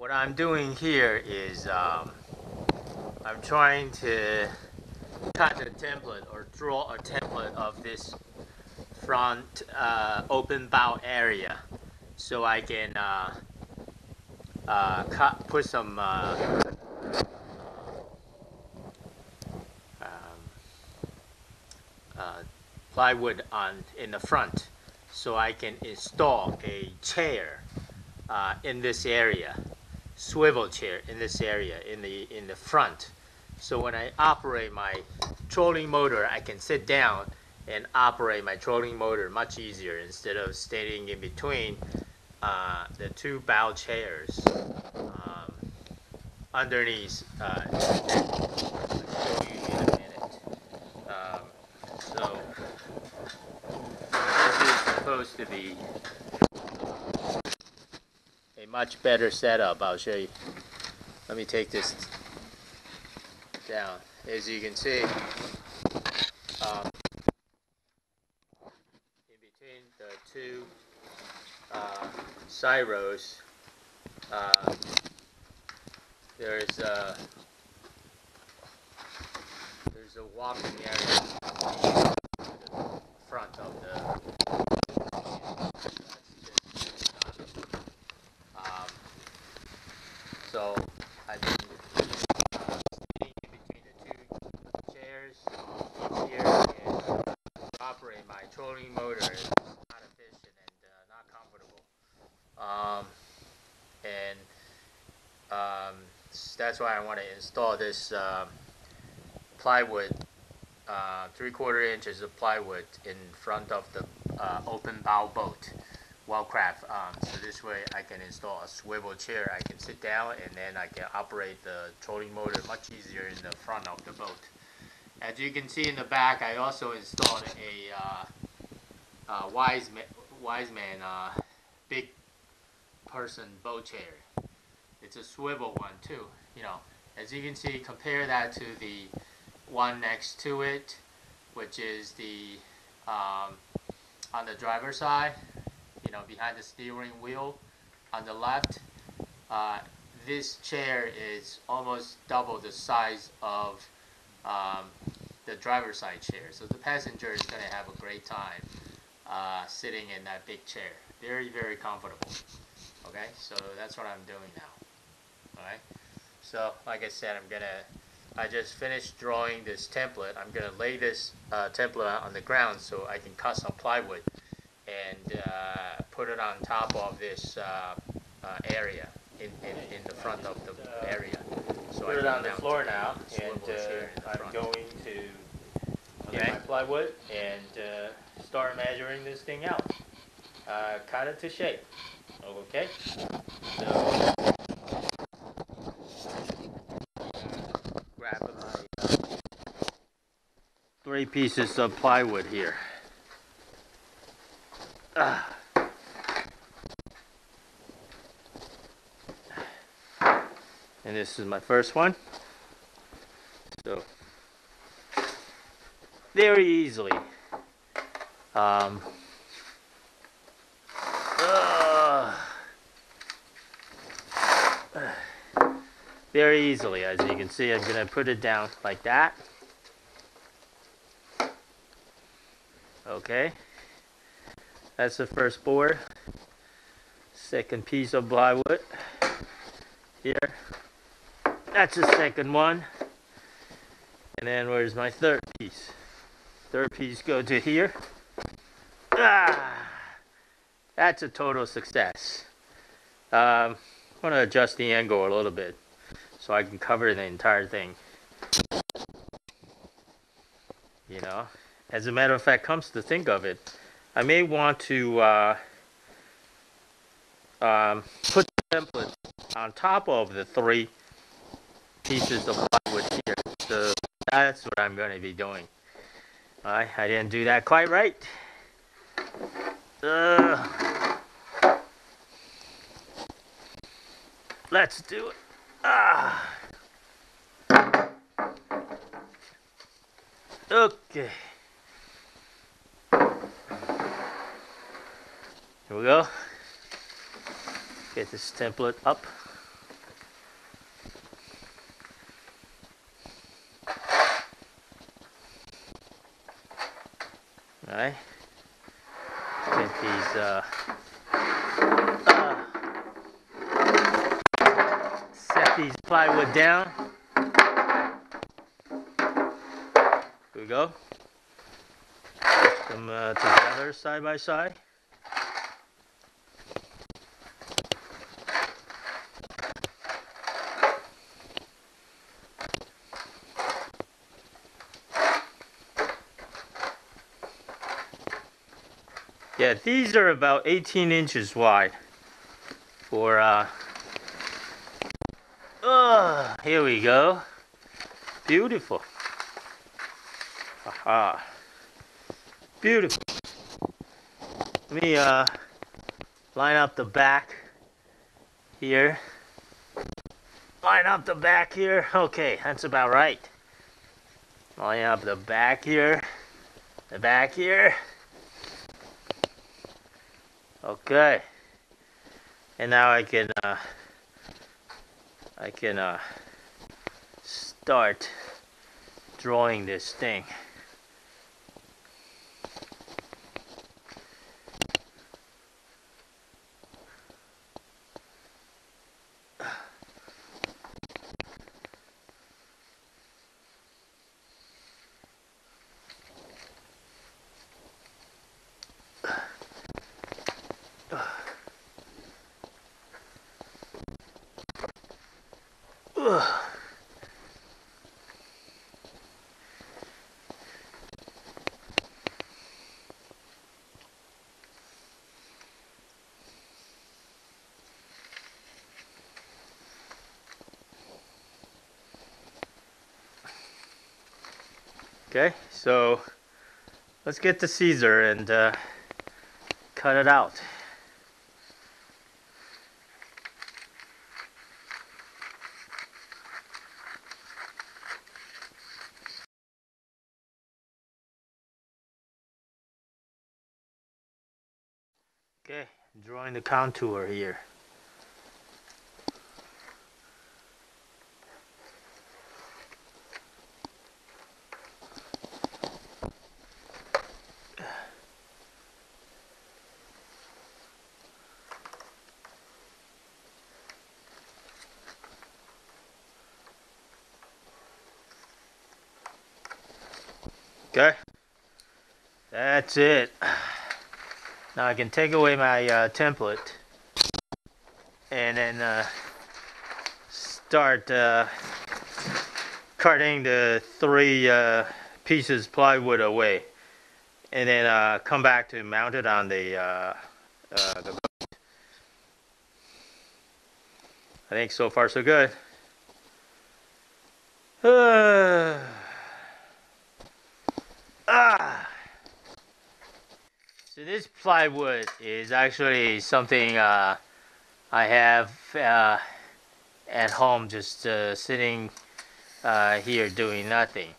What I'm doing here is I'm trying to cut a template or draw a template of this front open bow area so I can put some plywood on in the front so I can install a chair in this area, swivel chair in this area in the front. So when I operate my trolling motor, I can sit down and operate my trolling motor much easier instead of standing in between the two bow chairs underneath. I'll show you in a minute. So this is supposed to be a much better setup. I'll show you. Let me take this down. As you can see, in between the two side rows, there's a walking area in the front of the. So I've been sitting in between the two chairs here and operate my trolling motor is not efficient and not comfortable. That's why I want to install this plywood, 3/4 inches of plywood in front of the open bow boat. Wellcraft, so this way I can install a swivel chair. I can sit down and then I can operate the trolling motor much easier in the front of the boat. As you can see in the back, I also installed a wise man big person boat chair. It's a swivel one too. You know, as you can see, compare that to the one next to it, which is the on the driver's side. You know, behind the steering wheel on the left. This chair is almost double the size of the driver's side chair. So the passenger is going to have a great time sitting in that big chair. Very, very comfortable. Okay, so that's what I'm doing now. Alright, so like I said, I just finished drawing this template. I'm going to lay this template out on the ground so I can cut some plywood and put it on top of this area in the front of the area. So put it on the floor now, and I'm going to get my plywood and start measuring this thing out. Cut it to shape. Okay. So grab my 3 pieces of plywood here. And this is my first one. So very easily very easily, as you can see, I'm going to put it down like that. Okay, that's the first board. Second piece of plywood here. That's the second one. And then where's my third piece? Third piece go to here. That's a total success. I'm going to adjust the angle a little bit so I can cover the entire thing. You know, as a matter of fact, comes to think of it, I may want to put the template on top of the 3 pieces of plywood here. So that's what I'm going to be doing. I didn't do that quite right. Let's do it. Okay. Here we go. Get this template up. Alright, get these set these plywood down. Here we go. Put them together side by side. Yeah, these are about 18 inches wide for here we go. Beautiful. Aha. Beautiful. Let me line up the back here. Line up the back here. Okay, that's about right. Line up the back here. The back here. Okay. And now I can start drawing this thing. Okay, so let's get the Caesar and cut it out. Okay, drawing the contour here. Okay, that's it. Now I can take away my template and then start cutting the 3 pieces plywood away, and then come back to mount it on the boat. I think so far so good. So this plywood is actually something I have at home, just sitting here doing nothing,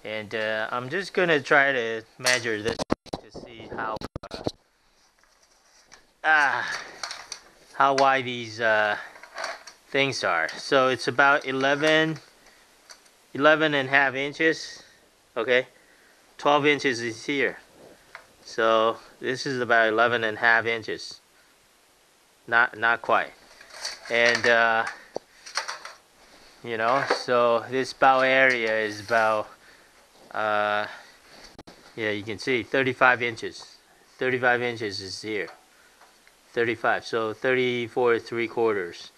and I'm just gonna try to measure this to see how wide these things are. So it's about 11 and a half inches. Okay, 12 inches is here. So this is about 11 and a half inches. Not quite. And you know, so this bow area is about yeah, you can see 35 inches. 35 inches is here. 35. So 34 3/4.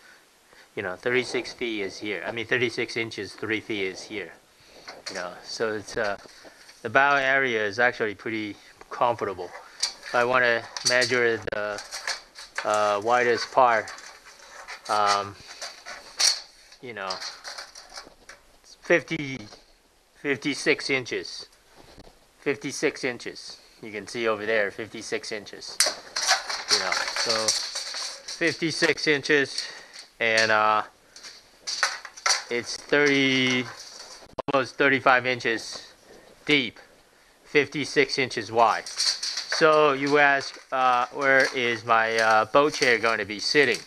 You know, 36 feet is here. I mean 36 inches 3 feet is here. You know, so it's the bow area is actually pretty comfortable. If I want to measure the widest part, you know, it's 56 inches. 56 inches. You can see over there, 56 inches. You know, so 56 inches, and it's almost 35 inches deep, 56 inches wide. So you ask, where is my boat chair going to be sitting?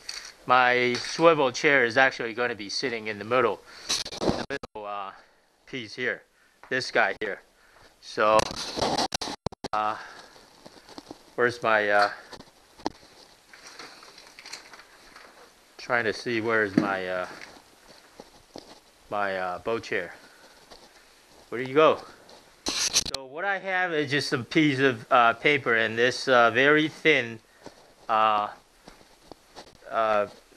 My swivel chair is actually going to be sitting in the middle piece here, this guy here. So where's my trying to see where's my boat chair. Where do you go? So what I have is just a piece of paper and this very thin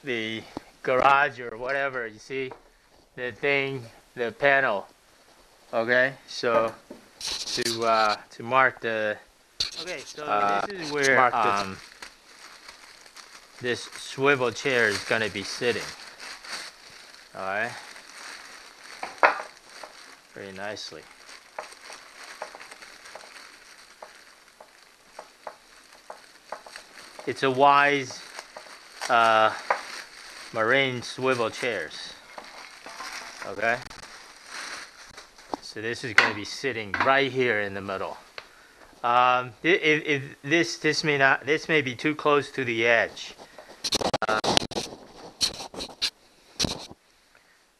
the garage or whatever, you see the thing, the panel. Okay, so to mark the this is where this swivel chair is going to be sitting. All right, very nicely. It's a Wise marine swivel chairs. Okay, so this is going to be sitting right here in the middle. If this may be too close to the edge.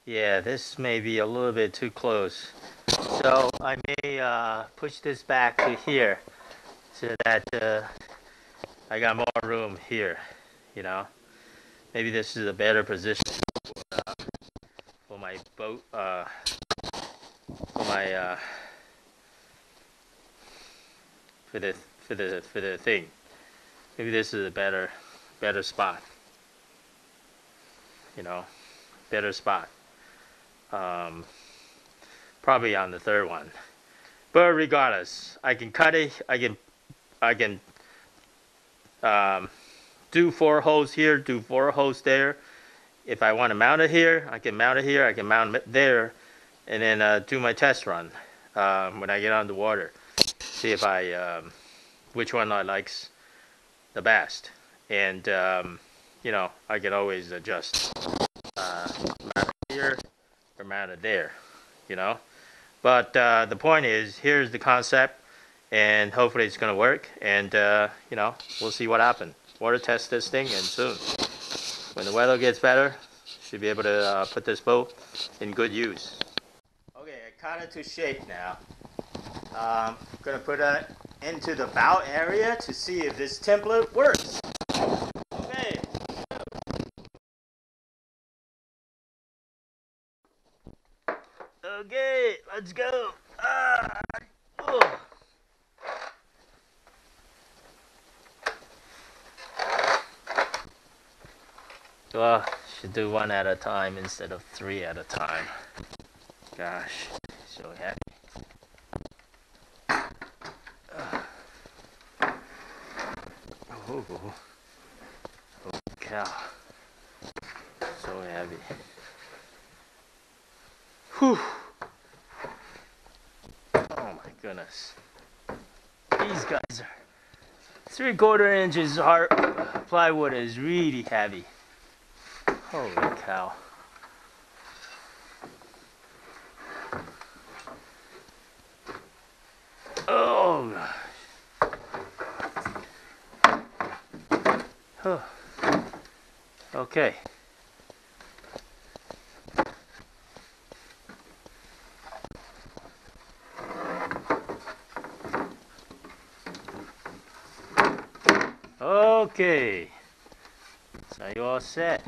Yeah, this may be a little bit too close. So I may push this back to here so that I got more room here, you know. Maybe this is a better position for my boat, for my for the thing. Maybe this is a better spot, you know, better spot. Probably on the third one, but regardless, I can cut it. I can do 4 holes here, do 4 holes there. If I want to mount it here, I can mount it here. I can mount it there, and then do my test run when I get on the water. See if I which one I likes the best, and you know, I can always adjust mount it here or mount it there, you know. But the point is, here's the concept, and hopefully it's going to work. And you know, we'll see what happens. Water test this thing, and soon, when the weather gets better, should be able to put this boat in good use. Okay, I cut it to shape now. I'm gonna put it into the bow area to see if this template works. Okay. Okay, let's go. Oh. Well, should do 1 at a time instead of 3 at a time. Gosh, so heavy. Oh, oh cow, so heavy. Whew. Oh my goodness. These guys are 3/4 inches hard plywood is really heavy. Holy cow. Oh gosh. Oh. Okay. Okay. So you all set?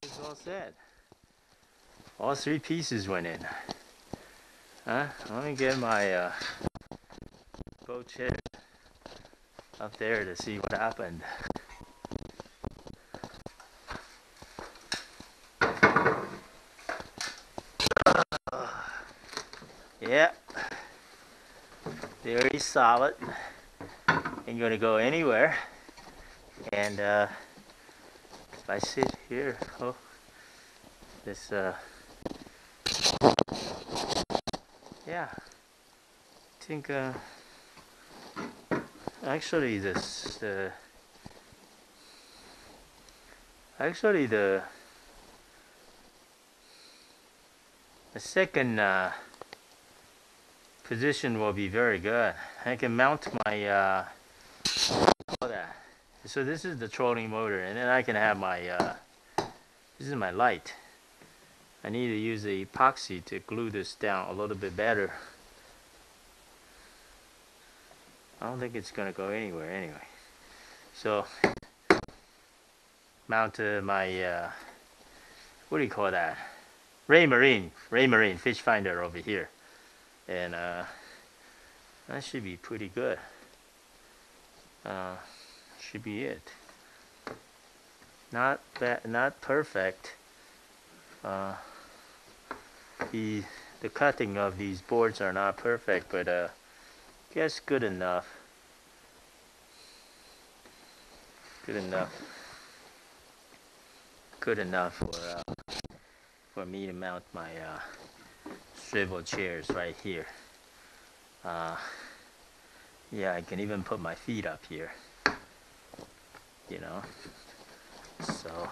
It's all set. All 3 pieces went in. Huh? Let me get my boat chair up there to see what happened. Yeah. Very solid. Ain't gonna go anywhere. And if I sit here, oh, this yeah, I think actually this actually the second position will be very good. I can mount my so this is the trolling motor, and then I can have my this is my light. I need to use the epoxy to glue this down a little bit better. I don't think it's gonna go anywhere anyway. So mount my what do you call that? Ray Marine fish finder over here, and that should be pretty good. Should be it. Not bad, not perfect. The cutting of these boards are not perfect, but guess good enough. Good enough. Good enough for me to mount my swivel chairs right here. Yeah, I can even put my feet up here. You know. So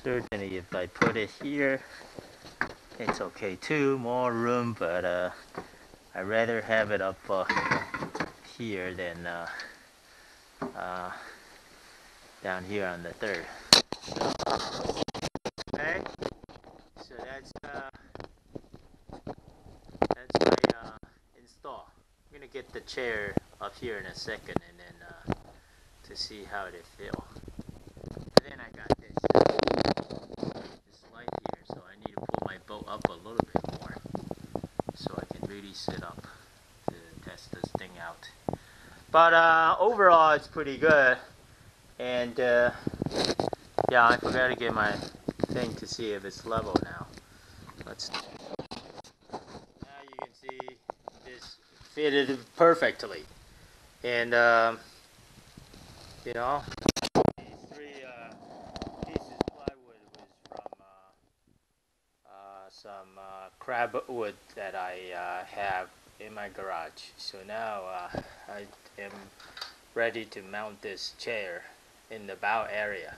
certainly, if I put it here, it's okay too. More room, but I'd rather have it up here than down here on the third. So, okay, so that's my install. I'm gonna get the chair up here in a second, and then to see how it feel. And then I got this light here, so I need to pull my boat up a little bit more, so I can really sit up to test this thing out. But overall, it's pretty good. And yeah, I forgot to get my thing to see if it's level now. Now you can see this fitted perfectly. And you know, these three pieces of plywood was from some crab wood that I have in my garage. So now I am ready to mount this chair in the bow area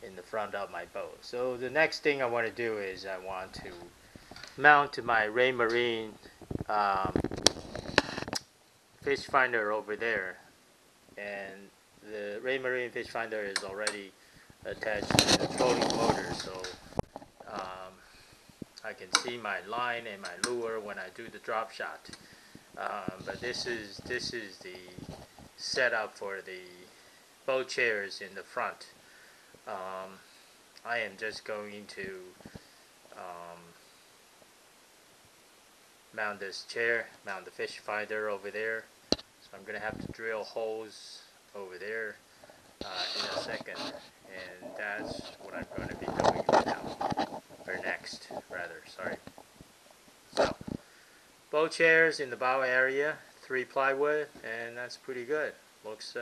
in the front of my boat. So the next thing I want to do is I want to mount my Ray Marine fish finder over there, and the Ray Marine fish finder is already attached to the floating motor, so I can see my line and my lure when I do the drop shot. But this is the setup for the boat chairs in the front. I am just going to mount this chair, mount the fish finder over there. So I'm going to have to drill holes over there in a second, and that's what I'm going to be doing now, or next rather, sorry. So boat chairs in the bow area, 3 plywood, and that's pretty good. Looks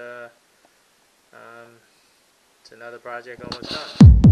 it's another project almost done.